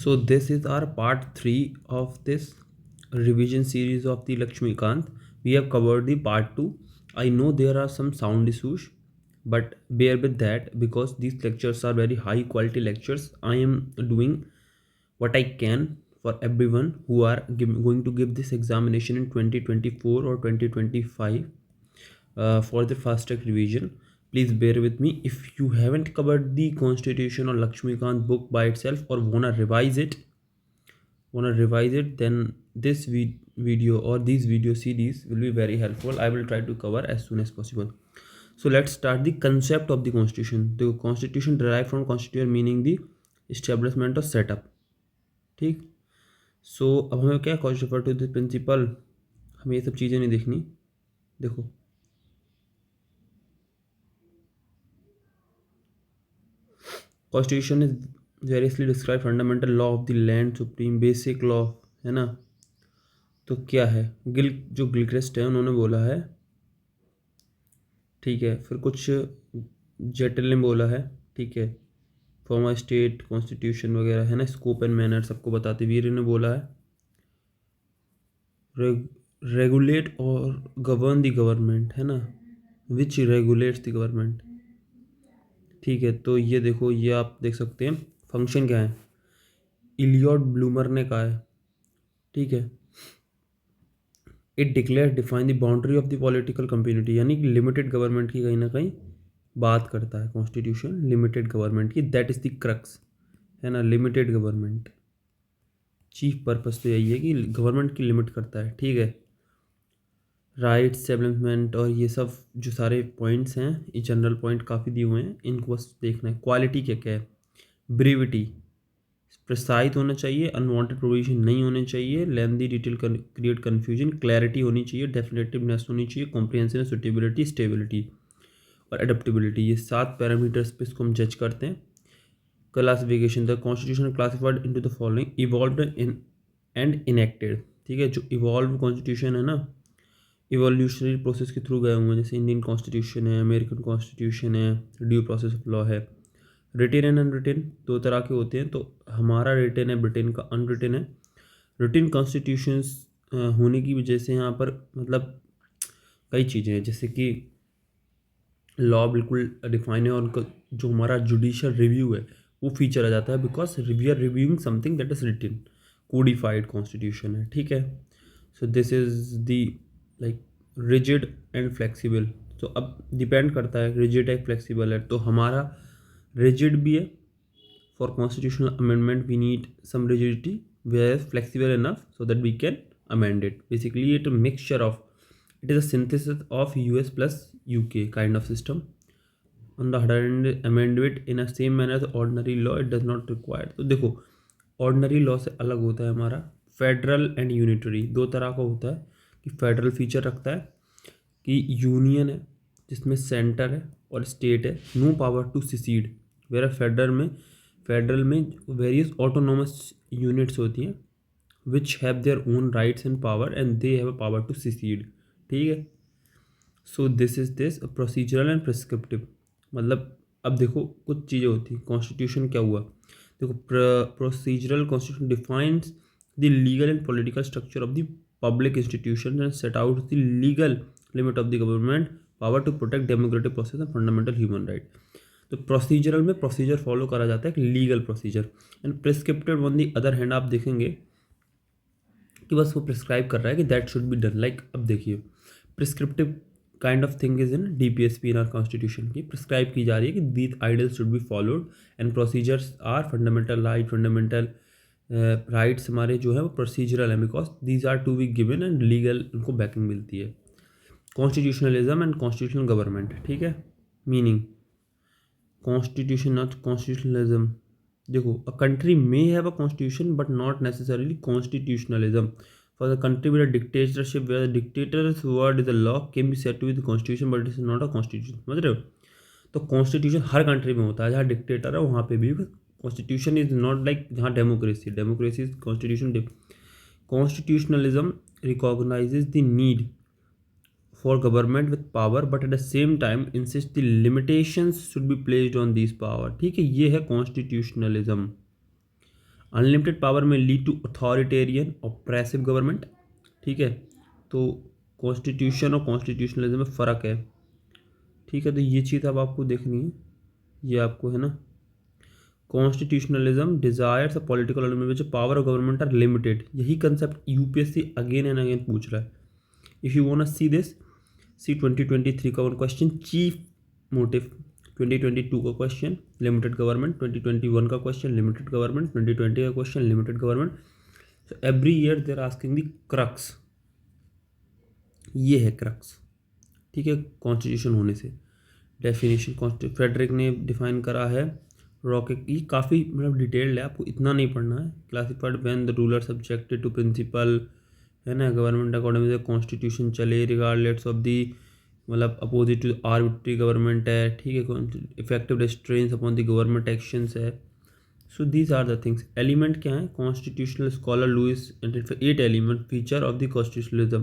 So this is our part 3 of this revision series of the Lakshmikant. We have covered the part 2. I know there are some sound issues, but bear with that because these lectures are very high quality lectures. I am doing what I can for everyone who are going to give this examination in 2024 or 2025 for the fast track revision. Please bear with me. If you haven't covered the Constitution or Lakshmikant book by itself or wanna revise it, then this video or these video series will be very helpful. I will try to cover as soon as possible. So let's start the concept of the constitution. The constitution derived from constitution meaning the establishment or setup. ठीक. सो अब हमें क्या refer to the principal, हमें ये सब चीज़ें नहीं देखनी. देखो constitution is variously describe fundamental law of the land, supreme basic law, है ना. तो क्या है जो गिलक्रिस्ट है उन्होंने बोला है, ठीक है. फिर कुछ जेटल ने बोला है, ठीक है. फॉर्म ऑफ स्टेट कॉन्स्टिट्यूशन वगैरह है ना, स्कोप एंड मैनर सबको बताते. वीर ने बोला है रेगुलेट और गवर्न द गवर्नमेंट, है ना, विच रेगुलेट्स द गवर्नमेंट. ठीक है. तो ये देखो, ये आप देख सकते हैं फंक्शन क्या है. इलियॉट ब्लूमर ने कहा है, ठीक है. It declare define the boundary of the political community, यानी कि लिमिटेड गवर्नमेंट की कहीं ना कहीं बात करता है कॉन्स्टिट्यूशन, लिमिटेड गवर्नमेंट की. दैट इज़ द क्रक्स, है ना, लिमिटेड गवर्नमेंट. चीफ पर्पस तो यही है कि गवर्नमेंट की लिमिट करता है, ठीक है. राइट्स डेवलपमेंट और ये सब जो सारे पॉइंट्स हैं, ये जनरल पॉइंट काफ़ी दिए हुए हैं, इनको बस देखना है. क्वालिटी क्या क्या है. ब्रीविटी, प्रिसाइज होना चाहिए, अनवांटेड प्रोविजन नहीं होने चाहिए, लेंदी डिटेल क्रिएट कन्फ्यूजन, क्लैरिटी होनी चाहिए, डेफिनेटिवनेस होनी चाहिए, कॉम्प्रिहेंसिव, सुटेबिलिटी, स्टेबिलिटी और एडेप्टेबिलिटी. ये 7 पैरामीटर्स पे इसको हम जज करते हैं. Classification, the constitution classified into the following evolved and enacted. ठीक है. जो इवॉल्व कॉन्स्टिट्यूशन है ना, इवोल्यूशनरी प्रोसेस के थ्रू गए हुए हैं. जैसे इंडियन कॉन्स्टिट्यूशन है, अमेरिकन कॉन्स्टिट्यूशन है, ड्यू प्रोसेस ऑफ लॉ है. रिटेन एंड अनरिटेन 2 तरह के होते हैं. तो हमारा रिटेन है, ब्रिटेन का अनरिटेन है. रिटेन कॉन्स्टिट्यूशंस होने की वजह से यहाँ पर मतलब कई चीज़ें हैं, जैसे कि लॉ बिल्कुल डिफाइन है और उनका जो हमारा जुडिशियल रिव्यू है वो फीचर आ जाता है, because we are reviewing something that is written, codified constitution है, ठीक है. So this is the like rigid and flexible. तो अब डिपेंड करता है रिजिड है फ्लेक्सिबल है. तो हमारा रिजिड भी है. For constitutional amendment we need some rigidity, where flexible enough so that we can amend it. Basically it mixture of, it is a synthesis of US plus UK kind of system. On the other hand, amend it in a same manner as ordinary law, it does not require. तो देखो ordinary law से अलग होता है हमारा federal and unitary. 2 तरह का होता है कि फेडरल फीचर रखता है कि यूनियन है जिसमें सेंटर है और स्टेट है, no power to secede. Where federal में वेरियस ऑटोनोमस यूनिट्स होती हैं which have their own rights and power and they have a power to secede. ठीक है. So this is this procedural and prescriptive. मतलब अब देखो कुछ चीज़ें होती हैं. कॉन्स्टिट्यूशन क्या हुआ, देखो procedural constitution defines the legal and political structure of the public institution and set out the legal limit of the government power to protect democratic process and fundamental human right. तो procedural में procedure follow करा जाता है, legal procedure. And prescriptive on the other hand आप देखेंगे कि बस वो प्रिस्क्राइब कर रहा है कि that should be done. Like अब देखिए prescriptive kind of thing is in DPSP in our constitution की प्रिस्क्राइब की जा रही है कि these ideals should be followed and procedures are fundamental right. Fundamental rights हमारे जो है वो प्रोसीजरल है because these are to be given and legal उनको बैकिंग मिलती है. कॉन्स्टिट्यूशनलिज्म एंड कॉन्स्टिट्यूशनल गवर्नमेंट, ठीक है. Meaning constitution not constitutionalism. देखो a country may have a constitution but not necessarily constitutionalism. For the country with a dictatorship where the dictator's word is a law can be said to be the constitution but it is not a constitution. समझ रहे हो. तो constitution हर country में होता है, जहाँ dictator है वहाँ पे भी कॉन्स्टिट्यूशन इज नॉट लाइक जहाँ democracy is constitution. Constitutionalism recognises the need for government with power but at the same time insist the limitations should be placed on this power. ठीक है, ये है कॉन्स्टिट्यूशनलिज्म. अनलिमिटेड पावर में lead to authoritarian oppressive government. ठीक है, तो constitution और constitutionalism में फ़र्क है। ठीक है, तो ये चीज़ अब आपको देखनी है, ये आपको है ना। Constitutionalism desires a political order which power of government are limited. यही concept UPSC again and again पूछ रहा है। If you want to see this, see 2023 का वन क्वेश्चन चीफ मोटिव, 2022 का क्वेश्चन लिमिटेड गवर्नमेंट, 2021 का क्वेश्चन लिमिटेड गवर्नमेंट, 2020 का question limited government. So every year they are asking the crux, ये है crux. ठीक है, कॉन्स्टिट्यूशन होने से डेफिनेशन फ्रेडरिक ने डिफाइन करा है रॉकेट। ये काफ़ी मतलब डिटेल्ड है, आपको इतना नहीं पढ़ना है। Classified when the ruler subjected to principle, है ना, government according to the constitution चले रिगार्डलेस ऑफ दी, मतलब अपोजिट टू आर्बिट्री गवर्नमेंट है। ठीक है, effective restraints upon the government actions है। So these are the things. Element क्या है, constitutional scholar Louis 8 element feature of the constitutionalism.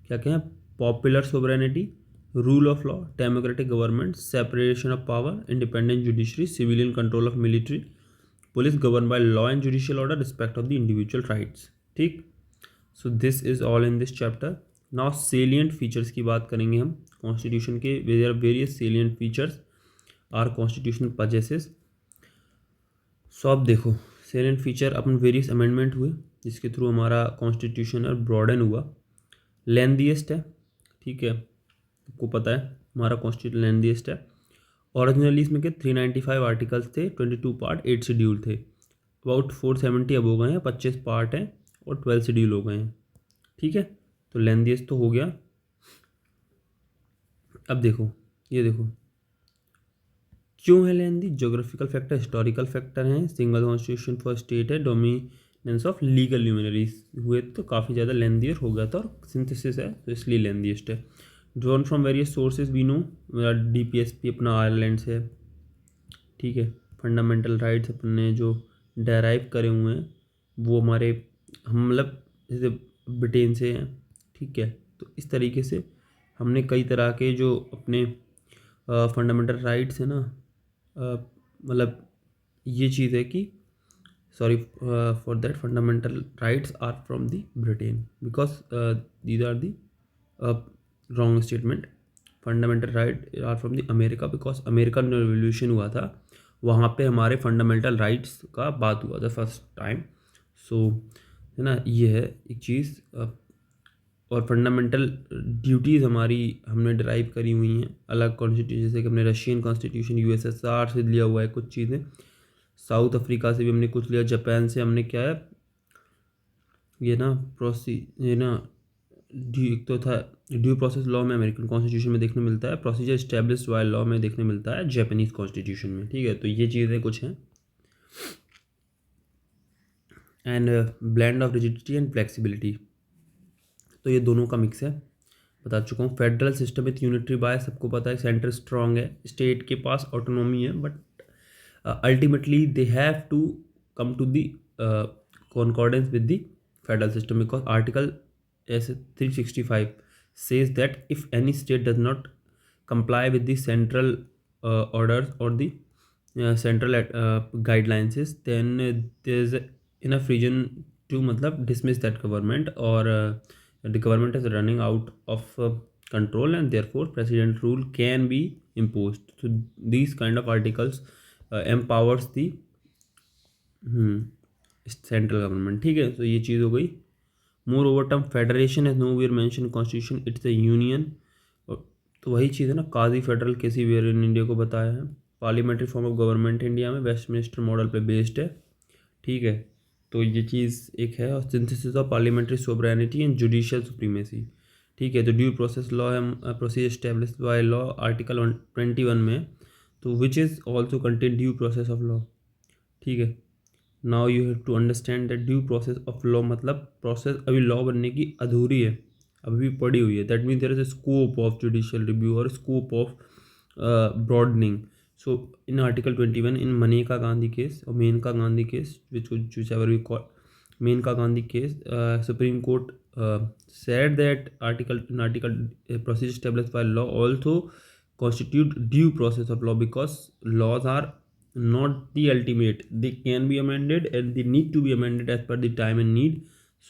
क्या क्या है, popular sovereignty, rule of law, democratic government, separation of power, independent judiciary, civilian control of military, police govern by law and judicial order, respect of the individual rights. ठीक, so this is all in this chapter. Now salient features की बात करेंगे हम constitution के। There are various salient features are constitutional possesses. So अब देखो, salient feature अपन various amendment हुए जिसके थ्रू हमारा कॉन्स्टिट्यूशन और ब्रॉडन हुआ। लेंथीएस्ट है, ठीक है, आपको पता है हमारा कॉन्स्टिट्यूशन लेंथीएस्ट है। ओरिजिनली इसमें के 395 आर्टिकल्स थे, 22 पार्ट, 8 शेड्यूल थे। अबाउट 470 अब हो गए हैं, 25 पार्ट हैं और 12 शेड्यूल हो गए हैं। ठीक है, तो लेंथीएस्ट तो हो गया। अब देखो, ये देखो क्यों है लेंदी, ज्योग्राफिकल फैक्टर, हिस्टोरिकल फैक्टर हैं, सिंगल कॉन्स्टिट्यूशन फॉर स्टेट है, डोमिनेंस ऑफ लीगल ल्यूमिनरीज हुए तो काफ़ी ज़्यादा लेंदियर हो गया था, और सिंथेसिस है तो इसलिए लेंदीस्ट है। Drawn from various sources we know, DPSP अपना आयरलैंड से है। ठीक है, फंडामेंटल राइट्स अपने जो डेराइव करे हुए हैं वो हमारे, हम मतलब जैसे ब्रिटेन से हैं। ठीक है, तो इस तरीके से हमने कई तरह के जो अपने फंडामेंटल राइट्स है ना, मतलब ये चीज़ है कि sorry for that fundamental rights are from the Britain because these are the wrong statement. Fundamental right are from the America because American revolution हुआ था, वहाँ पे हमारे फंडामेंटल राइट्स का बात हुआ था फर्स्ट टाइम। सो है ना, ये है एक चीज़। और फंडामेंटल ड्यूटीज़ हमारी हमने ड्राइव करी हुई हैं अलग कॉन्स्टिट्यूशन, जैसे कि हमने रशियन कॉन्स्टिट्यूशन USSR से लिया हुआ है कुछ चीज़ें, साउथ अफ्रीका से भी हमने कुछ लिया, जापान से हमने क्या है ये ना ये ना एक तो था ड्यू प्रोसेस लॉ में अमेरिकन कॉन्स्टिट्यूशन में देखने मिलता है, प्रोसीजर इस्टेब्लिश्ड बाय लॉ में देखने मिलता है जापानीज कॉन्स्टिट्यूशन में। ठीक है, तो ये चीज़ें कुछ हैं। And blend of rigidity and flexibility, तो ये दोनों का मिक्स है, बता चुका हूँ। Federal system with unitary by, सबको पता है सेंटर स्ट्रांग है, स्टेट के पास ऑटोनॉमी है, but ultimately they have to come to the concordance with the federal system because article S365 says that if any state does not comply with the central orders or the central guidelines, then there's enough reason to मतलब dismiss that government, or the government is running out of control and therefore president rule can be imposed. So these kind of articles empowers the central government. ठीक है, तो ये चीज़ हो गई। Moreover term federation as nowhere mention constitution, it's a union. तो वही चीज़ है ना, काजी फेडरल कैसी वेयर इन इंडिया को बताया है। Parliamentary form of government India में वेस्टमिनिस्टर मॉडल पे बेस्ड है। ठीक है, तो ये चीज़ एक है। और synthesis of parliamentary sovereignty and judicial supremacy. ठीक है, तो ड्यू प्रोसेस लॉ है, procedure established by law article 21 में, तो which is also contain due process of law. ठीक है, now you have to understand that due process of law मतलब process अभी लॉ बनने की अधूरी है, अभी भी पड़ी हुई है। That mean there is a scope of judicial review और scope of broadening. So in article 21 in Maneka Gandhi case और Maneka Gandhi case which ever we call Maneka Gandhi case, Supreme Court said that article procedure established by law also constitute due process of law because laws are not the ultimate. They can be amended and they need to be amended as per the time and need.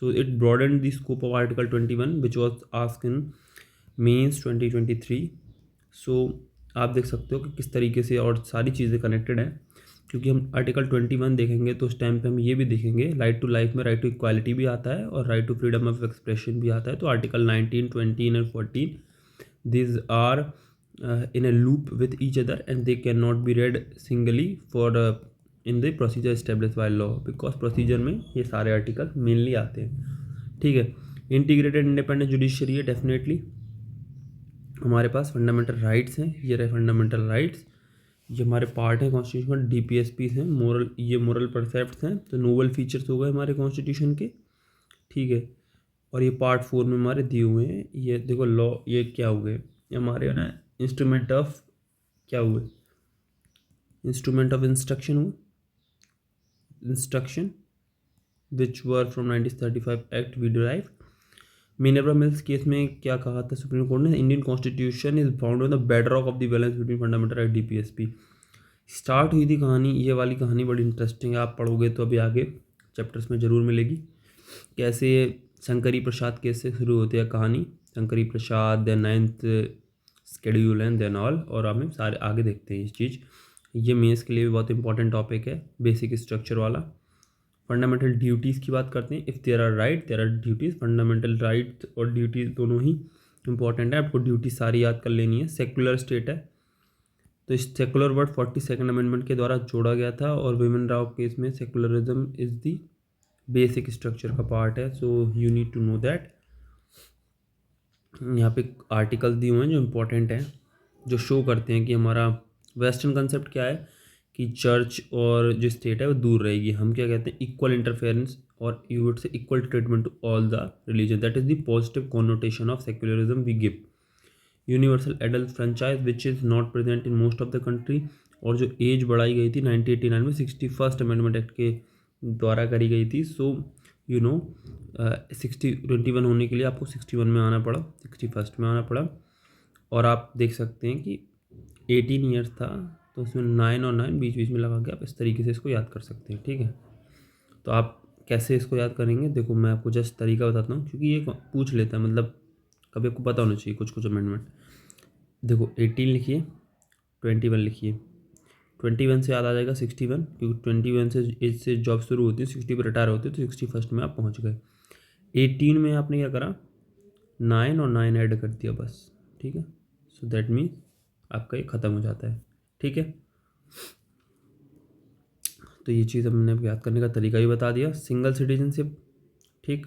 So it broadened the scope of Article 21 which was asked in mains 2023. सो आप देख सकते हो कि किस तरीके से और सारी चीज़ें कनेक्टेड हैं, क्योंकि हम आर्टिकल 21 देखेंगे तो उस टाइम पे हम ये भी देखेंगे राइट टू लाइफ में राइट टू इक्वालिटी भी आता है और right to freedom of expression भी आता है. तो article 19, 20 and 14 these are in a loop with each other and they cannot be read singly for in the procedure established by law because procedure में ये सारे आर्टिकल मेनली आते हैं. ठीक है. इंटीग्रेटेड इंडिपेंडेंट जुडिशरी है डेफिनेटली. हमारे पास fundamental rights हैं, ये रहे फंडामेंटल राइट्स, ये हमारे पार्ट हैं कॉन्स्टिट्यूशन. DPSPs हैं, मोरल, ये मोरल परसेप्ट्स हैं. तो नोबल फीचर्स हो गए हमारे कॉन्स्टिट्यूशन के. ठीक है. और ये पार्ट 4 में हमारे दिए हुए हैं. ये देखो लॉ, ये क्या हुए, ये हमारे ना इंस्ट्रूमेंट ऑफ क्या हुए, इंस्ट्रूमेंट ऑफ इंस्ट्रक्शन हुए, instruction which were from 1935 act we derive. Minerva mills case में क्या कहा था सुप्रीम कोर्ट ने, Indian constitution is found on the bedrock of the balance between fundamental right DPSP. Start हुई थी कहानी, ये वाली कहानी बड़ी इंटरेस्टिंग है, आप पढ़ोगे तो अभी आगे चैप्टर्स में ज़रूर मिलेगी. कैसे शंकरी प्रसाद केस से शुरू होती है कहानी, Shankari Prasad, then 9th schedule and then all, और हमें सारे आगे देखते हैं इस चीज़. ये मेंस के लिए भी बहुत इंपॉर्टेंट टॉपिक है, बेसिक स्ट्रक्चर वाला. फंडामेंटल ड्यूटीज़ की बात करते हैं. If there are right there are duties. Fundamental right और ड्यूटीज़ दोनों ही इंपॉर्टेंट है, आपको ड्यूटी सारी याद कर लेनी है. सेकुलर स्टेट है, तो इस सेकुलर वर्ड 42nd अमेंडमेंट के द्वारा जोड़ा गया था और विमेन राव केस में secularism is the basic structure का पार्ट है. So you need to know that. यहाँ पे आर्टिकल दिए हुए हैं जो इम्पोर्टेंट हैं, जो शो करते हैं कि हमारा वेस्टर्न कंसेप्ट क्या है कि चर्च और जो स्टेट है वो दूर रहेगी. हम क्या कहते हैं, इक्वल इंटरफेरेंस और you would say equal treatment to all the religion. That is the positive connotation of secularism we give. Universal adult franchise which is not present in most of the country. और जो as बढ़ाई गई थी 1989 में 61st amendment act के द्वारा करी गई थी. सो यू नो 21 होने के लिए आपको 61 में आना पड़ा, 61st में आना पड़ा. और आप देख सकते हैं कि 18 ईयर्स था तो उसमें 9 और 9 बीच बीच में लगा के आप इस तरीके से इसको याद कर सकते हैं. ठीक है. तो आप कैसे इसको याद करेंगे, देखो मैं आपको जस्ट तरीका बताता हूँ, क्योंकि ये पूछ लेता है, मतलब कभी आपको पता होना चाहिए कुछ कुछ अमेंडमेंट. देखो 18 लिखिए, 21 लिखिए. 21 से याद आ जाएगा 61, क्योंकि 21 से एज से जॉब शुरू होती है, 60 पर रिटायर होते हैं, तो 61st में आप पहुँच गए. 18 में आपने क्या करा, 9 और 9 ऐड कर दिया बस. ठीक है. सो दैट मीन्स आपका ये ख़त्म हो जाता है. ठीक है. तो ये चीज़ हमने याद करने का तरीका भी बता दिया. सिंगल सिटीजनशिप, ठीक,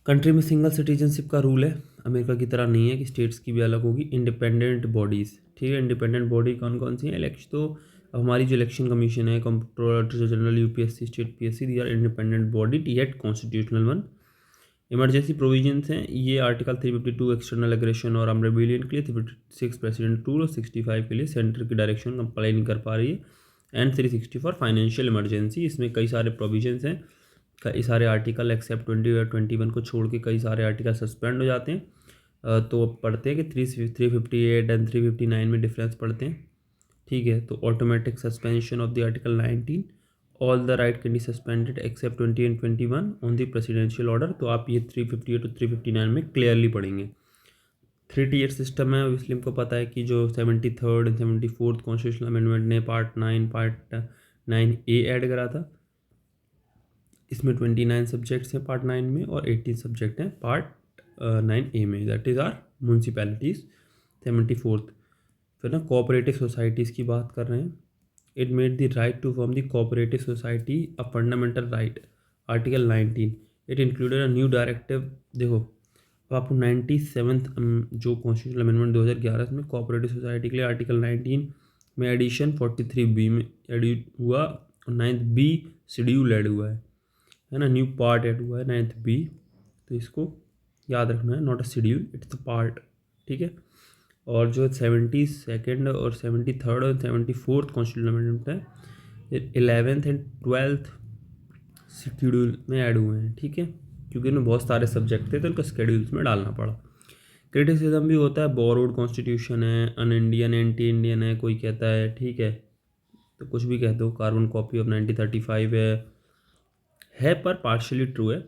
कंट्री में सिंगल सिटीजनशिप का रूल है, अमेरिका की तरह नहीं है कि स्टेट्स की भी अलग होगी. इंडिपेंडेंट बॉडीज़, ठीक है. इंडिपेंडेंट बॉडी कौन कौन सी है, इलेक्शन. तो अब हमारी जो इलेक्शन कमीशन है, controller general, UPSC, state PSC, they are independent body yet constitutional one. Emergency provisions हैं, ये आर्टिकल 352 एक्सटर्नल एग्रेशन और आर्म रेबेलियन के लिए, 356 प्रेसिडेंट रूल और 65 के लिए सेंटर की डायरेक्शन कंप्लाई नहीं कर पा रही है, एंड 360 फॉर फाइनेंशियल इमरजेंसी. इसमें कई सारे प्रोविजंस हैं, कई सारे आर्टिकल एक्सेप्ट 20 और 21 को छोड़ के कई सारे आर्टिकल सस्पेंड हो जाते हैं. तो पढ़ते हैं कि 358 एंड 359 में डिफरेंस पढ़ते हैं. ठीक है. तो automatic suspension of the article 19, all the right can be suspended except 20 and 21 on the presidential order. तो आप ये 358 और 359 में क्लियरली पढ़ेंगे. 3 tier सिस्टम है, इसलिए हमको पता है कि जो 73rd and 74th constitutional amendment ने पार्ट 9A ऐड करा था, इसमें 29 सब्जेक्ट्स हैं पार्ट 9 में और 18 सब्जेक्ट हैं पार्ट 9A में. That is are municipalities. 74th फिर ना कोऑपरेटिव सोसाइटीज़ की बात कर रहे हैं. It made the right to form the cooperative society a fundamental right. Article 19 it included a new directive. देखो अब आपको 97th जो कॉन्स्टिट्यूशनल अमेंडमेंट 2011 में कोऑपरेटिव सोसाइटी के लिए आर्टिकल 19 में एडिशन 43B में एड हुआ और 9th B शेड्यूल ऐड हुआ है ना, न्यू पार्ट ऐड हुआ है 9th B. तो इसको याद रखना है, not a schedule, it's a part. ठीक है. और जो 72nd और 73rd और 74th कॉन्स्टिट्यूशनल अमेंडमेंट है 11th एंड 12th शेड्यूल में ऐड हुए हैं. ठीक है. क्योंकि इनमें बहुत सारे सब्जेक्ट थे तो उनको शेड्यूल्स में डालना पड़ा. क्रिटिसिज्म भी होता है, बोरोड कॉन्स्टिट्यूशन है, अन इंडियन, एंटी इंडियन है, कोई कहता है. ठीक है. तो कुछ भी कहते हो, कार्बन कॉपी ऑफ 1935 है पर पार्शियली ट्रू है।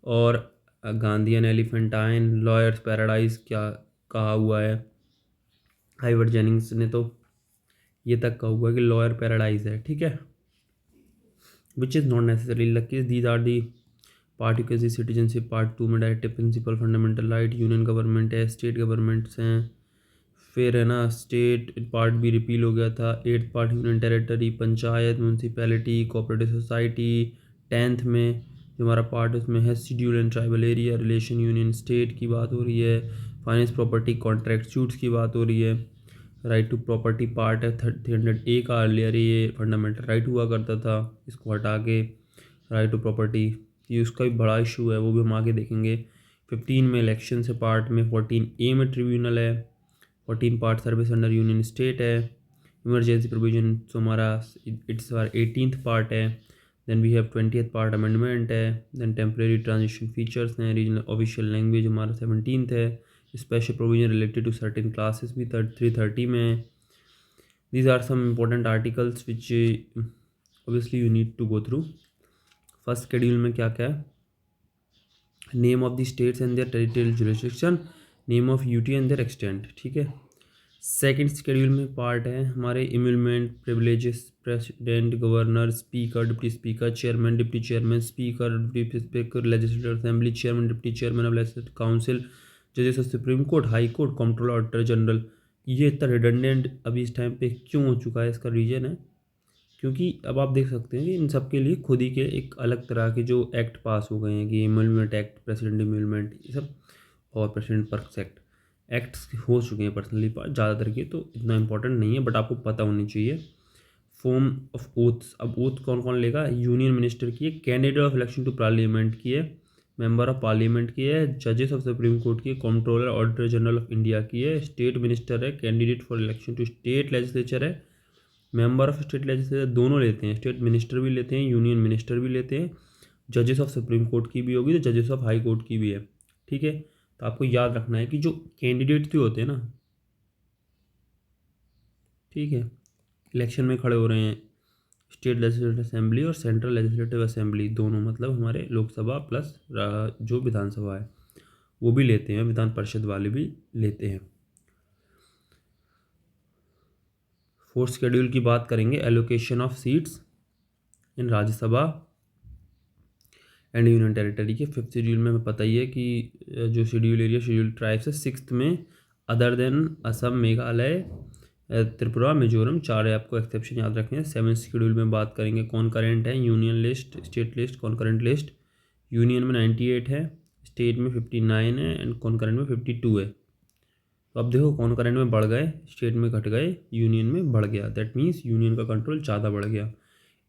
और गांधीयन एलिफेंटाइन, लॉयर्स पैराडाइज क्या कहा हुआ है, हाइवर्ड जेनिंग्स ने तो ये तक कहा हुआ है कि लॉयर पैराडाइज है, ठीक है। Which is not necessary lucky, these are the part you can see citizenship, part 2 में directive principle, fundamental right, union government है, स्टेट गवर्नमेंट्स हैं, फिर है ना स्टेट पार्ट भी रिपील हो गया था, 8th part union territory, panchayat, municipality, cooperative society, 10th में जो हमारा पार्ट उसमें है schedule and tribal area, relation union state की बात हो रही है, फाइनेंस प्रॉपर्टी कॉन्ट्रैक्ट सूट्स की बात हो रही है, राइट टू प्रॉपर्टी पार्ट है 300A का, अर्लियर ये फंडामेंटल राइट हुआ करता था, इसको हटा के राइट टू प्रॉपर्टी, ये उसका भी बड़ा इशू है, वो भी हम आगे देखेंगे। 15 में इलेक्शन से पार्ट में, 14A में ट्रिब्यूनल है, 14 part service under union state है, इमरजेंसी प्रोविजन तो हमारा इट्स 18th पार्ट है, then we have 20th part amendment है, देन टेम्प्रेरी ट्रांजिशन फीचर्स हैं, रीजनल ऑफिशियल लैंग्वेज हमारा 17th है, special provision related to certain classes भी 330 में है। These are some important articles which obviously you need to go through. First schedule में क्या क्या है, name of the states and there territorial jurisdiction, name of UT and their extent, ठीक है। Second schedule में पार्ट है हमारे emolument, privileges, president, governor, speaker, deputy speaker, chairman, deputy chairman, speaker, deputy speaker, legislative assembly, chairman, deputy chairman of legislative council, जजेस of supreme court, high court, controller, auditor general. ये इतना redundant अभी इस time पे क्यों हो चुका है, इसका रीजन है क्योंकि अब आप देख सकते हैं कि इन सब के लिए खुद ही के एक अलग तरह के जो एक्ट पास हो गए हैं कि इम्यूलमेंट एक्ट, प्रेसिडेंट इम्यूलमेंट, ये सब, और प्रेसिडेंट पर्क्स एक्ट्स हो चुके हैं पर्सनली ज़्यादातर के, तो इतना इंपॉर्टेंट नहीं है बट आपको पता होनी चाहिए। फॉर्म ऑफ ओथ्स, अब ओथ कौन कौन लेगा, यूनियन मिनिस्टर की है, candidate of election to parliament की है, मेंबर ऑफ पार्लियामेंट की है, जजेस ऑफ सुप्रीम कोर्ट की है, controller auditor general of India की है, स्टेट मिनिस्टर है, candidate for election to state legislature है, मेंबर ऑफ स्टेट लेजिस्लेचर दोनों लेते हैं, स्टेट मिनिस्टर भी लेते हैं, यूनियन मिनिस्टर भी लेते हैं, जजेस ऑफ सुप्रीम कोर्ट की भी होगी तो जजेस ऑफ हाई कोर्ट की भी है, ठीक है। तो आपको याद रखना है कि जो कैंडिडेट भी होते हैं ना, ठीक है, इलेक्शन में खड़े हो रहे हैं, स्टेट लेजिस्लेटिव असेंबली और सेंट्रल लेजिस्लेटिव असेंबली दोनों, मतलब हमारे लोकसभा प्लस जो विधानसभा है वो भी लेते हैं, विधान परिषद वाले भी लेते हैं। फोर्थ शेड्यूल की बात करेंगे, allocation of seats in Rajya Sabha and union territory के। फिफ्थ शेड्यूल में हमें पता ही है कि जो शेड्यूल एरिया, शेड्यूल ट्राइब्स है, 6th में अदर देन असम, मेघालय, त्रिपुरा, मिजोरम, 4 है, आपको एक्सेप्शन याद रखें। 7th शेड्यूल में बात करेंगे कॉन्करेंट है, union list, state list, concurrent list, union में 98 है, स्टेट में 59 है एंड कॉन्करेंट में 52 है। तो अब देखो कॉन्करेंट में बढ़ गए, स्टेट में घट गए, यूनियन में बढ़ गया, दैट मीन्स यूनियन का कंट्रोल ज़्यादा बढ़ गया।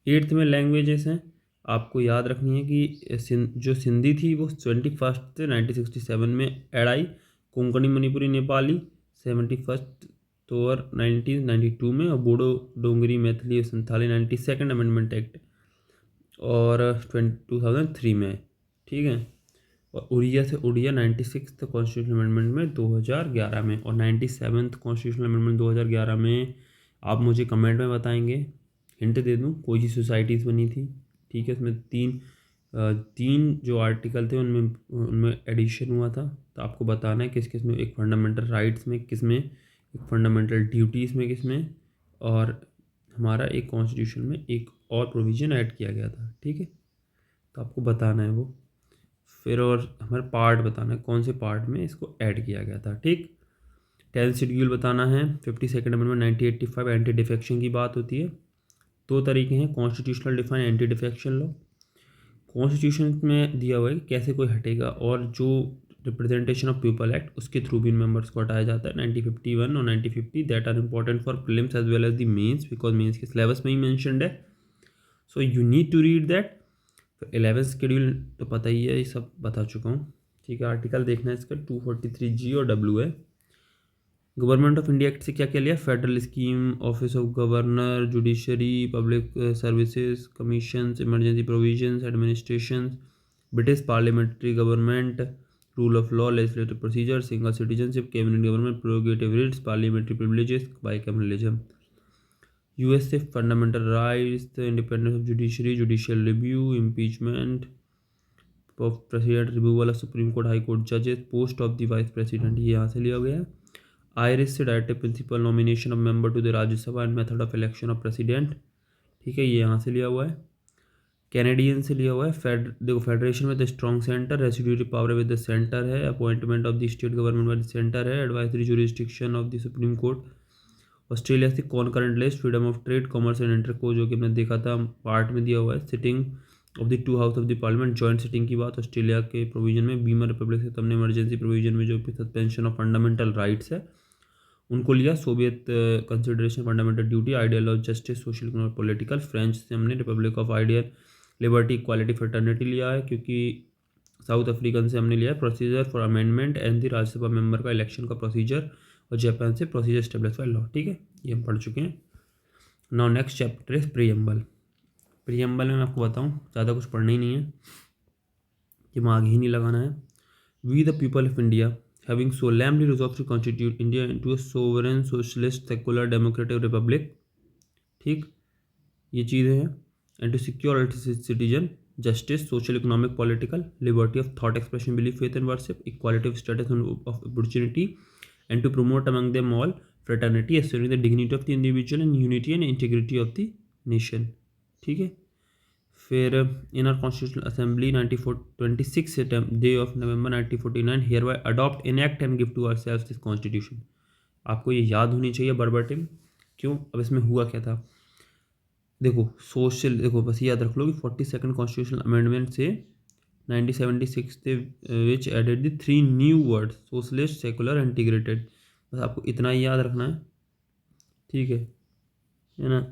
8th में लैंग्वेजेस हैं, आपको याद रखनी है कि जो सिंधी थी वो 21st से 1967 में ऐड आई, कोंकणी मणिपुरी नेपाली 71st तो और 1992 में, और Bodo Dogri Maithili Santhali 92nd amendment act और 2003 में, ठीक है। और उड़िया से उड़िया 96th कॉन्स्टिट्यूशनल अमेंडमेंट में 2011 में, और 97th कॉन्स्टिट्यूशनल अमेंडमेंट 2011 में। आप मुझे कमेंट में बताएंगे, हिंट दे दूँ, कोई सी सोसाइटीज़ बनी थी, ठीक है। इसमें तीन जो आर्टिकल थे उनमें उनमें एडिशन हुआ था, तो आपको बताना है किस किस में, एक फंडामेंटल राइट्स में किस में, एक फंडामेंटल ड्यूटीज़ में किस में, और हमारा एक कॉन्स्टिट्यूशन में एक और प्रोविज़न ऐड किया गया था, ठीक है। तो आपको बताना है वो, फिर और हमारे पार्ट बताना है कौन से पार्ट में इसको ऐड किया गया था, ठीक। 10th शेड्यूल बताना है, 52nd अमेंडमेंट 1985 एंटी डिफेक्शन की बात होती है। 2 तरीके हैं, constitutional define, anti defection law. Constitution में दिया हुआ है कि कैसे कोई हटेगा, और जो रिप्रेजेंटेशन ऑफ पीपल एक्ट उसके थ्रू भी इन मेंबर्स को हटाया जाता है। 1951 और 1950 that are important for prelims as well as the mains, because mains के सिलेबस में ही मेंशन्ड है, so you need to read that. तो 11th शेड्यूल तो पता ही है, ये सब बता चुका हूँ, ठीक है। आर्टिकल देखना है इसका 243G और W है। गवर्नमेंट ऑफ इंडिया एक्ट से क्या क्या लिया, federal scheme, office of governor, judiciary, public services commission, emergency provisions, administration, British parliamentary government, rule of law, legislative procedure, single citizenship, cabinet government, prerogative writs, parliamentary privileges, bicameralism. USA fundamental rights, independence of judiciary, judicial review, impeachment of president, removal of supreme court high court जजेस, post of the vice president, ये यहाँ से लिया गया है। Irish से directive principle, nomination of member to the Rajya Sabha and method of election of president, ठीक है, ये यहाँ से लिया हुआ है। कैनेडियन से लिया हुआ है। देखो federation with the strong centre, residuary power with the centre है, appointment of the state government by the centre है, advisory jurisdiction of the supreme court. Australia से concurrent list, freedom of trade, commerce and intercourse, जो कि हमने देखा था part में दिया हुआ है। Sitting of the two house of the parliament, joint sitting की बात ऑस्ट्रेलिया के प्रोविजन में। बीमर रिपब्लिक से तमने इमरजेंसी प्रोविजन में जो सस्पेंशन ऑफ फंडामेंटल राइट्स है उनको लिया। Soviet consideration, fundamental duty, ideal of justice, social economic political. French से हमने Republic of ideal, liberty, equality, fraternity लिया है, क्योंकि साउथ अफ्रीकन से हमने लिया है procedure for amendment and the Rajya Sabha member का इलेक्शन का प्रोसीजर, और जापान से प्रोसीजर स्टेब्लिश बाय लॉ, ठीक है, ये हम पढ़ चुके हैं। Now next chapter is preamble. Preamble में मैं आपको बताऊँ ज़्यादा कुछ पढ़ना ही नहीं है, दिमाग ही नहीं लगाना है। We the people of India having solemnly resolved to constitute India into a sovereign, socialist, secular, democratic republic, ठीक, ये चीज़ें हैं। And to secure citizen justice, social, economic, political, liberty of thought expression, belief, faith and worship, equality of status of opportunity, and to promote among them all fraternity, assuring the dignity of the individual and unity and integrity of the nation, ठीक है। फिर in our constitutional assembly 26 day of November 1949 hereby adopt, enact and give to ourselves this constitution. आपको ये याद होनी चाहिए बर्बाटिम। क्यों? अब इसमें हुआ क्या था, देखो सोशल, देखो बस याद रख लो कि 42nd कॉन्स्टिट्यूशनल अमेंडमेंट से 1976 थे which added the 3 new words, socialist, secular, integrated. बस आपको इतना ही याद रखना है, ठीक है ना।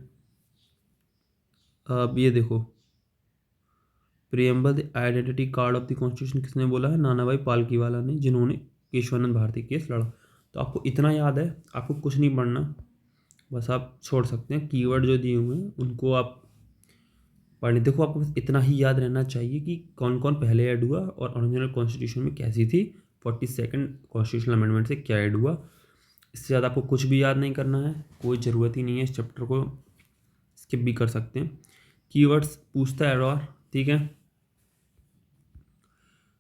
अब ये देखो preamble the identity card of the constitution किसने बोला है? नाना भाई पालकीवाला ने, जिन्होंने केशवानंद भारती केस लड़ा। तो आपको इतना याद है, आपको कुछ नहीं पढ़ना, बस आप छोड़ सकते हैं। कीवर्ड जो दिए हुए हैं उनको आप पढ़, देखो आपको बस इतना ही याद रहना चाहिए कि कौन कौन पहले ऐड हुआ और ओरिजिनल कॉन्स्टिट्यूशन में कैसी थी, 42nd कॉन्स्टिट्यूशनल अमेंडमेंट से क्या ऐड हुआ। इससे ज़्यादा आपको कुछ भी याद नहीं करना है, कोई ज़रूरत ही नहीं है, इस चैप्टर को स्किप भी कर सकते हैं। कीवर्ड्स पूछता है और, ठीक है।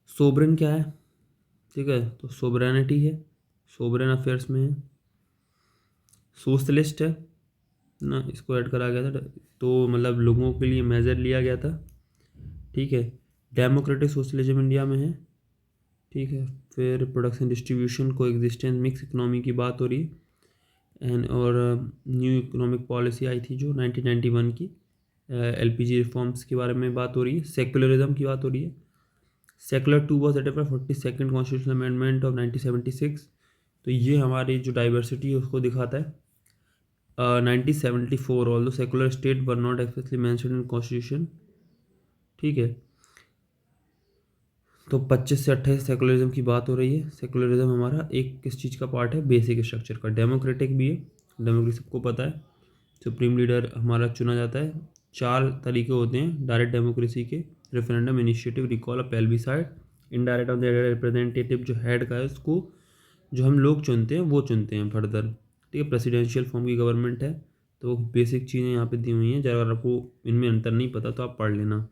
सोवरेन क्या है, ठीक है, तो सोवरेनिटी है, सोवरेन अफेयर्स में है। सोशलिस्ट है ना, इसको ऐड करा गया था, तो मतलब लोगों के लिए मेजर लिया गया था, ठीक है। डेमोक्रेटिक सोशलिज्म इंडिया में है, ठीक है। फिर प्रोडक्शन, डिस्ट्रीब्यूशन, को एग्जिस्टेंस, मिक्स इकोनॉमी की बात हो रही है। एंड और न्यू इकोनॉमिक पॉलिसी आई थी जो 1991 की, एलपीजी रिफॉर्म्स के बारे में बात हो रही है। सेकुलरिज्म की बात हो रही है। Secular 2 was added by 42nd constitutional amendment of 1976। तो ये हमारी जो डाइवर्सिटी है उसको दिखाता है। 1974 all the secular state were not expressly mentioned in constitution, ठीक है। तो 25 से 28 सेकुलरिज्म की बात हो रही है। सेकुलरिज्म हमारा एक किस चीज़ का पार्ट है? बेसिक स्ट्रक्चर का। डेमोक्रेटिक भी है, डेमोक्रेसी सबको पता है, सुप्रीम लीडर हमारा चुना जाता है। 4 तरीके होते हैं डायरेक्ट डेमोक्रेसी के, रेफरेंडम, इनिशिएटिव, रिकॉल और plebiscite. Indirect of the representative जो हेड का है उसको जो हम लोग चुनते हैं वो चुनते हैं फर्दर, ठीक है। प्रेसिडेंशियल फॉर्म की गवर्नमेंट है, तो बेसिक चीज़ें यहाँ पे दी हुई हैं, अगर आपको इनमें अंतर नहीं पता तो आप पढ़ लेना।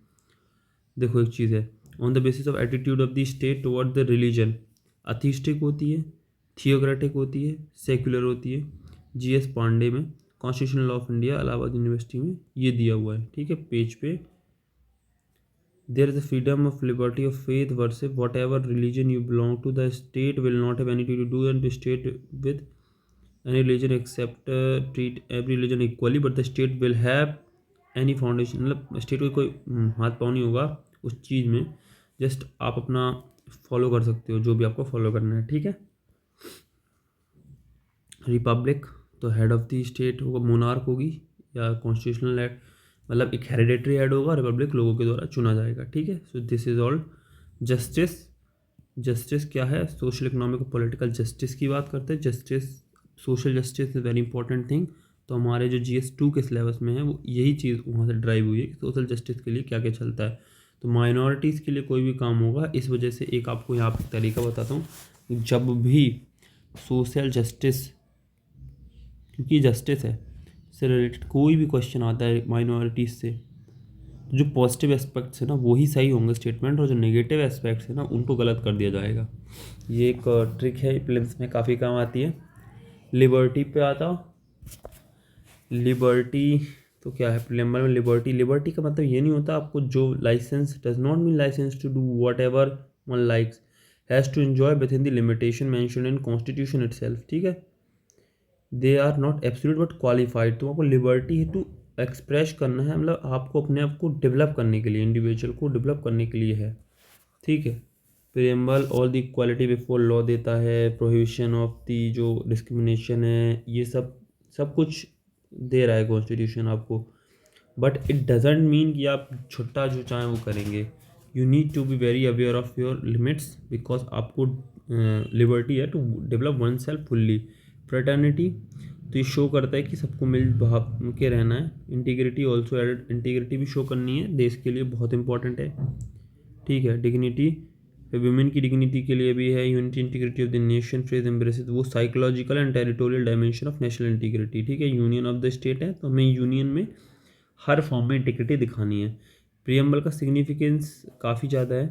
देखो एक चीज़ है, on the basis of attitude of the state toward the religion, atheistic होती है, थियोक्रेटिक होती है, सेक्युलर होती है। जीएस पांडे में constitutional law of India Allahabad university में ये दिया हुआ है, ठीक है, पेज पे। There is the freedom of liberty of faith, worship, whatever religion you belong to, the state will not have anything to do and to state with any religion except treat every religion equally, but the state will have any foundation, मतलब स्टेट को कोई हाथ पाँव नहीं होगा उस चीज़ में, जस्ट आप अपना फॉलो कर सकते हो जो भी आपको फॉलो करना है, ठीक है। रिपब्लिक, तो हेड ऑफ द स्टेट होगा, मोनार्क होगी, या कॉन्स्टिट्यूशनल हेड, मतलब एक हेरिडेटरी हेड होगा। रिपब्लिक लोगों के द्वारा चुना जाएगा, ठीक है। So this is all. Justice, justice क्या है? सोशल, इकोनॉमिक और पॉलिटिकल जस्टिस की बात करते हैं। Justice, social justice is very important thing. तो हमारे जो GS2 के सिलेबस में है वो यही चीज़ वहाँ से ड्राइव हुई है कि सोशल जस्टिस के लिए क्या क्या चलता है। तो माइनॉरिटीज़ के लिए कोई भी काम होगा, इस वजह से एक आपको यहाँ पर तरीका बताता हूँ। जब भी सोशल जस्टिस, क्योंकि जस्टिस है, से रिलेटेड कोई भी क्वेश्चन आता है माइनॉरिटीज़ से, जो पॉजिटिव एस्पेक्ट्स है ना वही सही होंगे स्टेटमेंट, और जो नेगेटिव एस्पेक्ट्स है ना उनको गलत कर दिया जाएगा। ये एक ट्रिक है, प्रिलिम्स में काफ़ी काम आती है। लिबर्टी पे आता हूँ। लिबर्टी तो क्या है प्रिलिम्बर में? लिबर्टी का मतलब ये नहीं होता आपको जो license does not mean license to do whatever one likes, has to enjoy within the limitation mention in constitution itself, ठीक है। They are not absolute but qualified. तो आपको लिबर्टी है टू एक्सप्रेस करना है, मतलब आपको अपने आप को डेवलप करने के लिए, इंडिविजुअल को डेवलप करने के लिए है, ठीक है। Preamble all the equality before law देता है, प्रोहिबिशन ऑफ दी जो डिस्क्रिमिनेशन है, ये सब कुछ दे रहा है कॉन्स्टिट्यूशन आपको। बट इट डजेंट मीन कि आप छुट्टा जो चाहें वो करेंगे। You need to be very aware of your limits, because आपको लिबर्टी है to develop oneself fully. Fraternity तो ये शो करता है कि सबको मिल भाव के रहना है। इंटीग्रिटी ऑल्सो एडेड, इंटीग्रिटी भी शो करनी है, देश के लिए बहुत इंपॉर्टेंट है, ठीक है। डिग्निटी वुमेन की डिग्निटी के लिए भी है। Unity integrity of the nation phrase embraces, वो psychological and territorial dimension of national integrity, ठीक है। यूनियन ऑफ द स्टेट है तो हमें यूनियन में हर फॉर्म में इंटीग्रिटी दिखानी है। प्रियम्बल का सिग्निफिकेंस काफ़ी ज़्यादा है,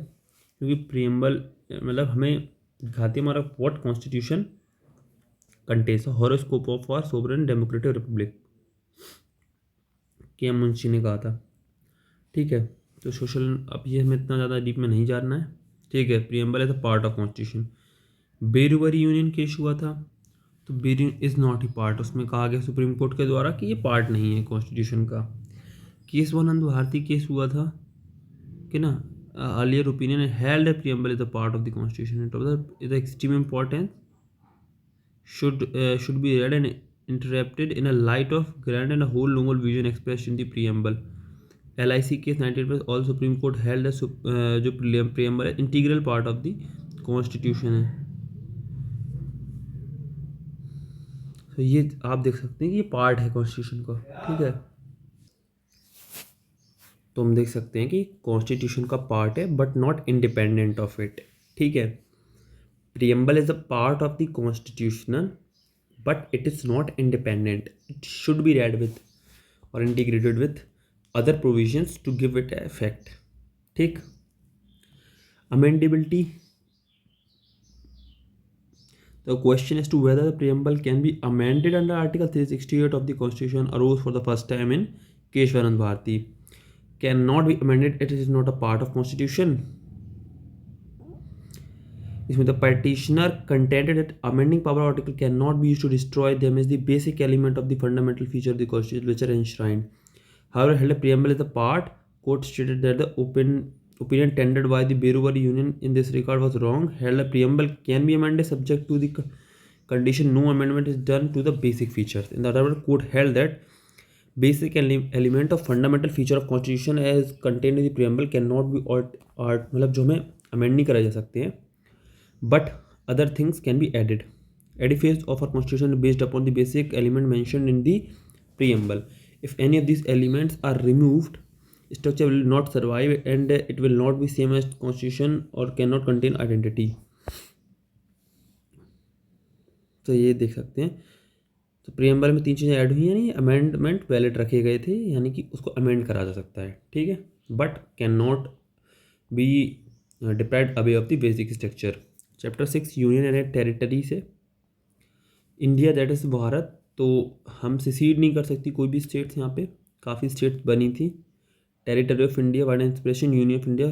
क्योंकि प्रियम्बल मतलब हमें दिखाती है हमारा what constitution contains horoscope of our sovereign democratic republic, K M Munshi ने कहा था, ठीक है। तो सोशल, अब ये हमें इतना ज़्यादा डीप में नहीं जानना है, ठीक है। Preamble as a part of constitution. Berubari union case हुआ था, तो बेरू इज़ नॉट ए पार्ट, उसमें कहा गया सुप्रीम कोर्ट के द्वारा कि ये पार्ट नहीं है कॉन्स्टिट्यूशन का। केशवानंद भारती केस हुआ था कि ना, earlier opinion held A preamble is a part of the constitution, it is extreme importance, should be read and interpreted in a light of grand and a whole noble vision expressed in the preamble. LIC case 19 all Supreme Court held a जो preamble है integral part of the constitution है। तो ये आप देख सकते हैं कि ये पार्ट है कॉन्स्टिट्यूशन का, ठीक है। तो हम देख सकते हैं कि कॉन्स्टिट्यूशन का पार्ट है but not independent of it, ठीक है। Preamble is a part of the constitutional but it is not independent. It should be read with or integrated with other provisions to give it effect, ठीक। Amendability, the question as to whether the preamble can be amended under Article 368 of the Constitution arose for the first time in Keshwanand Bharati. Cannot be amended, it is not a part of Constitution. इसमें the petitioner contended that amending power article cannot be used to destroy them as the basic element of the fundamental feature of the constitution which are enshrined. However, held a preamble as a part, court stated that the opinion tendered by the Beruvari Union in this regard was wrong. Held a preamble can be amended subject to the condition no amendment is done to the basic features. In the other word, court held that basic element of fundamental feature of constitution as contained in the preamble cannot be मतलब जो हमें amend नहीं कराए जा सकते हैं, but other things can be added. Edifice of our constitution is based upon the basic element mentioned in the preamble. If any of these elements are removed, structure will not survive and it will not be same as constitution or cannot contain identity. तो ये देख सकते हैं, तो preamble में 3 चीज़ें add हुई हैं, नहीं अमेंडमेंट वैलिड रखे गए थे, यानी कि उसको अमेंड करा जा सकता है, ठीक है, but can not be deprived away of the basic structure. Chapter 6 union and territory से इंडिया दैट इज़ भारत, तो हम सेसीड नहीं कर सकती कोई भी स्टेट्स, यहाँ पे काफ़ी स्टेट्स बनी थी। Territory of India wide expression, union of India,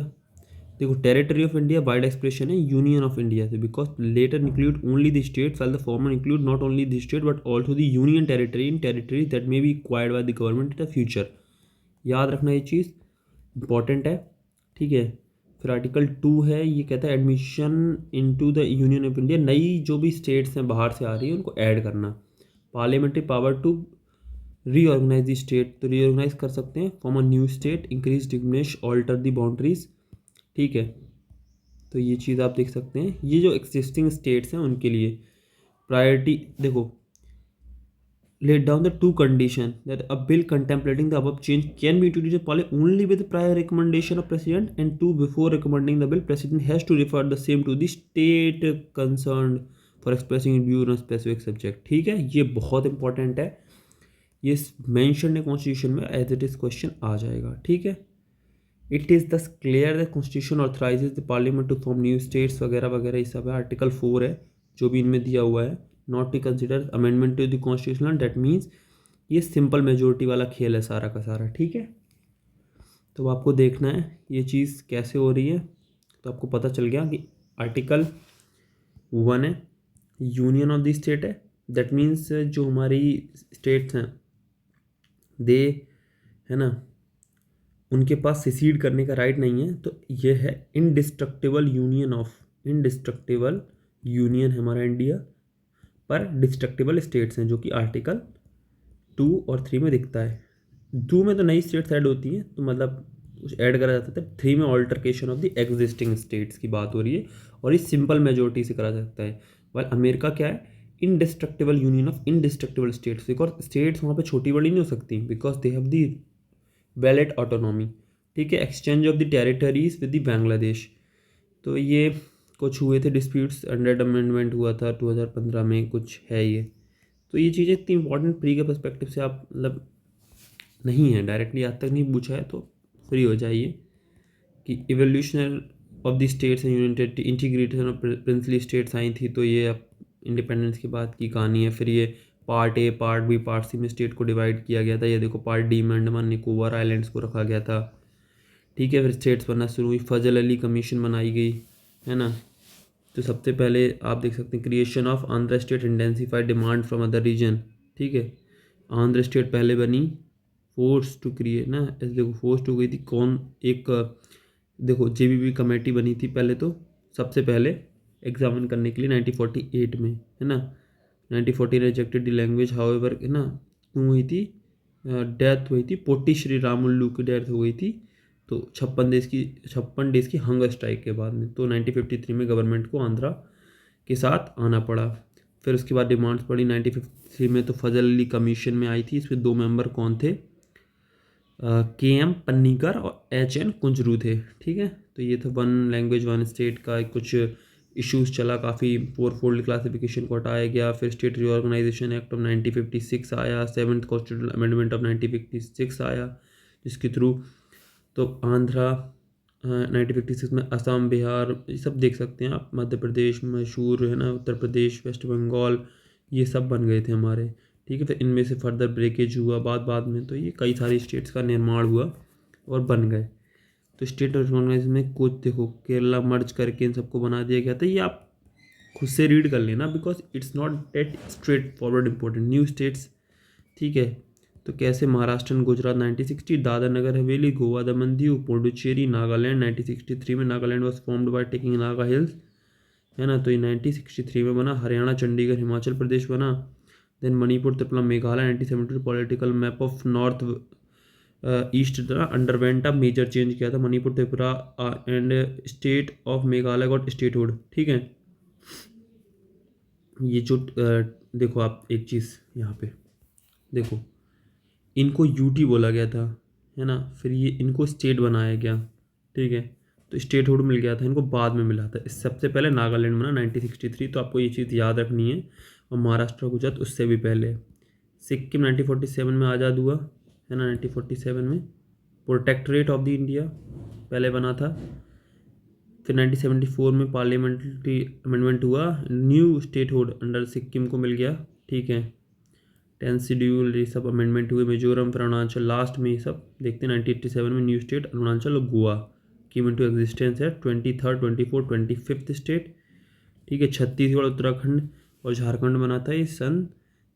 देखो territory of India wide expression है यूनियन ऑफ इंडिया से, because latter include only the states while the former include not only the state but also the union territory in territory that may be acquired by the government in the future. याद रखना ये चीज़ important है, ठीक है। फिर article 2 है, ये कहता है admission into the union of India, नई जो भी स्टेट्स हैं बाहर से आ रही है उनको ऐड करना। Parliamentary power to reorganise the state, तो रीऑर्गेनाइज कर सकते हैं, form a new state, increase diminish alter the boundaries, ठीक है। तो ये चीज़ आप देख सकते हैं, ये जो एग्जिस्टिंग स्टेट्स हैं उनके लिए प्रायोरिटी, देखो laid down the two condition that a bill contemplating the above change can be introduced in Parliament only with prior recommendation of President, and 2 before recommending the bill, President has to refer the same to the state concerned for expressing view on a specific subject, ठीक है। ये बहुत important है ये mention है constitution में, as it is question आ जाएगा, ठीक है। It is thus clear the constitution authorises the parliament to form new states वगैरह वगैरह, ये सब है। आर्टिकल 4 है जो भी इनमें दिया हुआ है, not to consider amendment to the constitution, that means ये सिंपल मेजोरिटी वाला खेल है सारा का सारा, ठीक है। तो आपको देखना है ये चीज़ कैसे हो रही है, तो आपको पता चल गया कि आर्टिकल 1 है, यूनियन ऑफ द स्टेट है, दैट मीन्स जो हमारी स्टेट्स हैं दे, है ना, उनके पास सिसीड करने का राइट नहीं है। तो ये है indestructible union of, indestructible union है हमारा इंडिया, पर डिस्ट्रक्टिबल स्टेट्स हैं, जो कि आर्टिकल 2 और 3 में दिखता है। 2 में तो नई स्टेट्स ऐड होती हैं, तो मतलब कुछ ऐड करा जाता है। 3 में altercation of the existing states की बात हो रही है, और ये सिंपल मेजोरिटी से करा सकता है। वाइल अमेरिका क्या है, indestructible union of indestructible states, because states वहाँ पे छोटी बड़ी नहीं हो सकती, because they have the ballot autonomy, ठीक है। Exchange of the territories with the Bangladesh, तो ये कुछ हुए थे डिस्प्यूट्स, अंडर अमेंडमेंट हुआ था 2015 में, कुछ है ये। तो ये चीज़ें इतनी इंपॉर्टेंट प्री के पर्सपेक्टिव से आप मतलब नहीं है, डायरेक्टली आज तक नहीं पूछा है, तो फ्री हो जाइए कि evolution of the states and united integration of princely states आई थी, तो ये अब इंडिपेंडेंस के बाद की कहानी है। फिर ये part A, part B, part C में स्टेट को डिवाइड किया गया था। ये देखो पार्ट डी में अंडमान निकोबार आइलैंड्स को रखा गया था, ठीक है। फिर स्टेट्स बनना शुरू हुई, फजल अली कमीशन बनाई गई, है ना। तो सबसे पहले आप देख सकते हैं creation of Andhra state, intensified demand from other region, ठीक है। आंध्र स्टेट पहले बनी, फोर्स टू क्रिएट ना, ऐसे देखो फोर्स टू गई थी कौन, एक देखो जेबीबी कमेटी बनी थी पहले, तो सबसे पहले एग्जामिन करने के लिए 1948 में, है ना। 1940 रिजेक्टेड द लैंग्वेज, हाउएवर, है ना, क्यों हुई थी, डेथ हुई थी, पोटी श्री रामुल्लू की डेथ हो गई थी, तो 56 डेज़ की हंगर स्ट्राइक के बाद में। तो 1953 में गवर्नमेंट को आंध्रा के साथ आना पड़ा। फिर उसके बाद डिमांड्स पड़ी 1953 में, तो फजल अली कमीशन में आई थी। इसमें 2 मेंबर कौन थे, KM पन्नीकर और HN कुंजरू थे, ठीक है। तो ये था वन लैंग्वेज वन स्टेट का कुछ इश्यूज चला काफ़ी, 4 फोल्ड क्लासिफिकेशन को हटाया गया। फिर स्टेट रीऑर्गेनाइजेशन एक्ट ऑफ 1956 आया, 7th कॉन्स्टिट्यूशनल अमेंडमेंट ऑफ 1956 आया, जिसके थ्रू तो आंध्रा 1956 में, असम, बिहार, ये सब देख सकते हैं आप, मध्य प्रदेश मशहूर है ना, उत्तर प्रदेश, वेस्ट बंगाल, ये सब बन गए थे हमारे, ठीक है। फिर इनमें से फर्दर ब्रेकेज हुआ बाद में, तो ये कई सारी स्टेट्स का निर्माण हुआ और बन गए। तो स्टेट ऑर्गेनाइजेशन में कुछ देखो केरला मर्ज करके इन सबको बना दिया गया था। ये आप खुद से रीड कर लेना, because it's not that straightforward important new states, ठीक है। तो कैसे महाराष्ट्र एंड गुजरात 1960, दादर नगर हवेली, गोवा, दमन दीव, पुडुचेरी, नागालैंड 1963 में, Nagaland was formed by taking Naga hills, है ना, तो ये 1963 में बना। हरियाणा, चंडीगढ़, हिमाचल प्रदेश बना। Then Manipur, Tripura, Meghalaya 1972 political map of north east underwent a major change किया था। Manipur, Tripura and state of Meghalaya got statehood, ठीक है। ये जो देखो आप एक चीज़ यहाँ पे देखो, इनको यूटी बोला गया था, है ना, फिर ये इनको स्टेट बनाया गया, ठीक है। तो स्टेटहुड मिल गया था इनको, बाद में मिला था। इस सबसे पहले नागालैंड बना 1963, तो आपको ये चीज़ याद रखनी है। और महाराष्ट्र गुजरात उससे भी पहले। सिक्किम 1947 में आज़ाद हुआ, है ना, 1947 में। प्रोटेक्टरेट ऑफ द इंडिया पहले बना था। फिर 1974 में पार्लियामेंट्री अमेंडमेंट हुआ, न्यू स्टेटहुड अंडर सिक्किम को मिल गया, ठीक है। 10th शेड्यूल, ये सब अमेंडमेंट हुए। मिजोरम, फिर अरुणाचल, लास्ट में ये सब देखते हैं 1987 में न्यू स्टेट अरुणाचल और गोवा केम इनटू एग्जिस्टेंस है। 23rd, 24th, 25th स्टेट, ठीक है। छत्तीसगढ़, उत्तराखंड और झारखंड बना था ये सन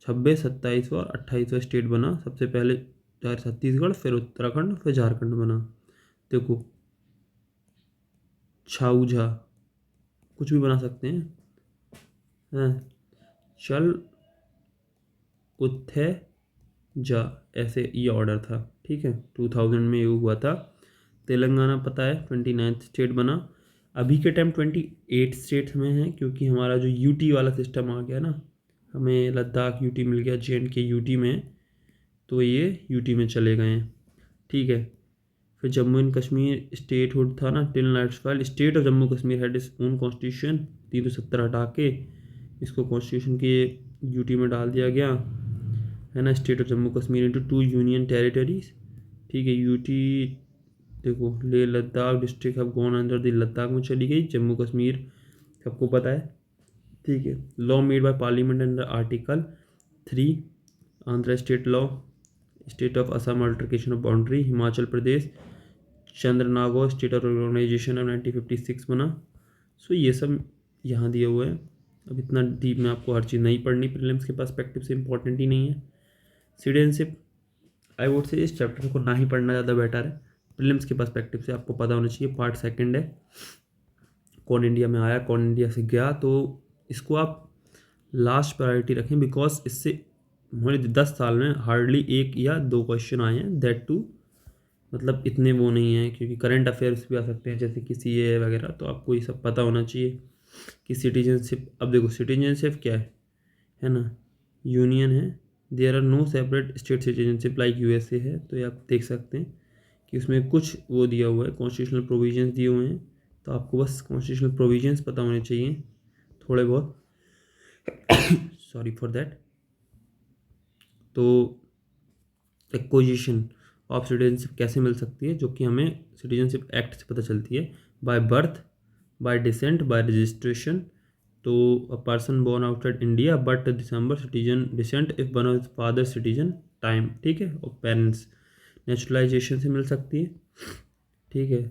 26, 27 और 28वां स्टेट बना। सबसे पहले छत्तीसगढ़, फिर उत्तराखंड, फिर झारखंड बना। देखो छाऊझा कुछ भी बना सकते हैं, हाँ, चल उत्थे जा, ऐसे ये ऑर्डर था, ठीक है। 2000 में ये हुआ था। तेलंगाना पता है 29th स्टेट बना। अभी के टाइम 28 स्टेट्स में है, क्योंकि हमारा जो यूटी वाला सिस्टम आ गया ना, हमें लद्दाख यूटी मिल गया, JNK यूटी में, तो ये यूटी में चले गए हैं, ठीक है। फिर जम्मू एंड कश्मीर स्टेटहुड था ना, टिल नाइट्स फाइल, state of Jammu Kashmir had its own constitution. 370 हटा के इसको कॉन्स्टिट्यूशन के यूटी में डाल दिया गया, है ना, state of Jammu Kashmir into 2 union territories, ठीक है। यूटी देखो ले Ladakh district have gone under the Ladakh में चली गई, जम्मू कश्मीर सबको पता है, ठीक है। Law made by parliament under article 3, Andhra state law, state of Assam altercation of boundary, Himachal Pradesh Chandernagore state of organisation of 1956 बना। सो ये सब यहाँ दिया हुआ है। अब इतना डीप में आपको हर चीज़ नहीं पढ़नी, प्रीलिम्स के पर्सपेक्टिव से इंपॉर्टेंट ही नहीं है। सिटीजनशिप आई वुड से इस चैप्टर को ना ही पढ़ना ज़्यादा बेटर है, प्रीलिम्स के पर्सपेक्टिव से आपको पता होना चाहिए। पार्ट सेकंड है, कौन इंडिया में आया कौन इंडिया से गया, तो इसको आप लास्ट प्रायोरिटी रखें, बिकॉज इससे हमारे 10 साल में हार्डली 1 या 2 क्वेश्चन आए हैं, दैट टू मतलब इतने वो नहीं है, क्योंकि करंट अफेयर्स भी आ सकते हैं जैसे कि CA वगैरह, तो आपको ये सब पता होना चाहिए कि सिटीजनशिप। अब देखो सिटीजनशिप क्या है ना, यूनियन है, there are no separate state citizenship like USA है, तो ये आप देख सकते हैं कि उसमें कुछ वो दिया हुआ है, कॉन्स्टिट्यूशनल प्रोविजंस दिए हुए हैं, तो आपको बस कॉन्स्टिट्यूशनल प्रोविजंस पता होने चाहिए थोड़े बहुत, सॉरी फॉर दैट। तो एक्विजिशन ऑफ सिटीजनशिप कैसे मिल सकती है, जो कि हमें सिटीजनशिप एक्ट से पता चलती है, by birth, by descent, by registration. तो a person born outside India but December citizen descent if one of father citizen time, ठीक है, और पेरेंट्स नेचुरलाइजेशन से मिल सकती है, ठीक है।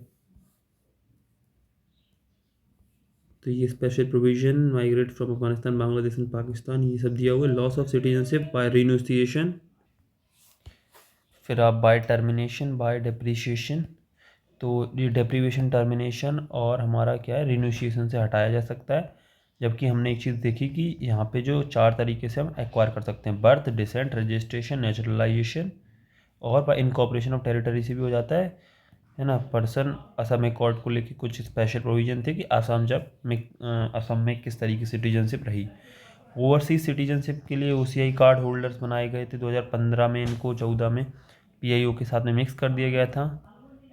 तो ये special provision migrate from Afghanistan Bangladesh and Pakistan, ये सब दिया हुआ है। लॉस ऑफ सिटीजनशिप बाय रिन्यूसिएशन, फिर आप बाय टर्मिनेशन, बाय डेप्रिसिएशन, तो ये डेप्रीवेशन टर्मिनेशन और हमारा क्या है रिन्यूसिएशन से हटाया जा सकता है। जबकि हमने एक चीज़ देखी कि यहाँ पे जो 4 तरीके से हम एक्वायर कर सकते हैं, बर्थ, डिसेंट, रजिस्ट्रेशन, नेचुरलाइजेशन, और बाय इनकॉर्पोरेशन ऑफ टेरिटरी से भी हो जाता है ना। पर्सन असम एकॉर्ड को लेके कुछ स्पेशल प्रोविजन थे कि असम असम में किस तरीके से सिटीजनशिप रही। ओवरसीज सिटीजनशिप के लिए OCI कार्ड होल्डर्स बनाए गए थे 2015 में, इनको 14 में PIO के साथ में मिक्स कर दिया गया था,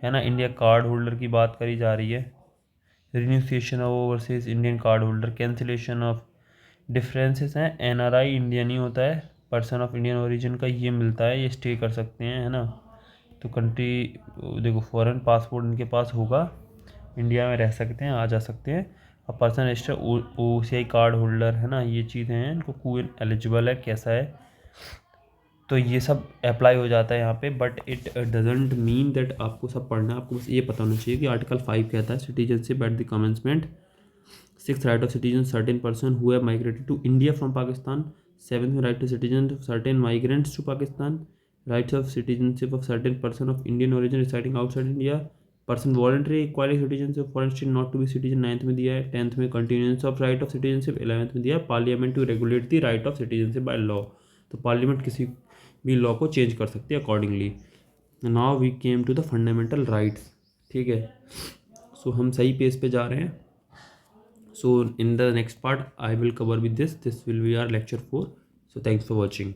है ना। इंडिया कार्ड होल्डर की बात करी जा रही है, renunciation of overseas Indian card holder, cancellation of differences हैं, NRI इंडियन ही होता है, पर्सन ऑफ इंडियन ओरिजिन का ये मिलता है, ये स्टे कर सकते हैं, है ना। तो कंट्री देखो फॉरेन पासपोर्ट इनके पास होगा, इंडिया में रह सकते हैं, आ जा सकते हैं। अब person register OCI card holder, है ना, ये चीज़ें हैं, इनको कौन एलिजिबल है कैसा है, तो ये सब अप्लाई हो जाता है यहाँ पे। But it doesn't mean that आपको सब पढ़ना है, आपको बस ये पता होना चाहिए कि आर्टिकल 5 कहता है citizenship at the commencement, 6th right of citizen certain person who have migrated to India from Pakistan, 7th में right to citizen certain migrants to Pakistan, rights of citizenship of certain person of Indian origin residing outside India, person voluntary acquiring citizenship foreign state not to be citizen 9th में दिया है, 10th में continuance of right of citizenship 11th में दिया है, parliament to regulate the right of citizenship by law, तो parliament किसी भी लॉ को चेंज कर सकती है accordingly. Now we came to the fundamental rights, ठीक है। सो हम सही पेज पे जा रहे हैं। So in the next part I will cover with this will be our lecture 4। So thanks for watching.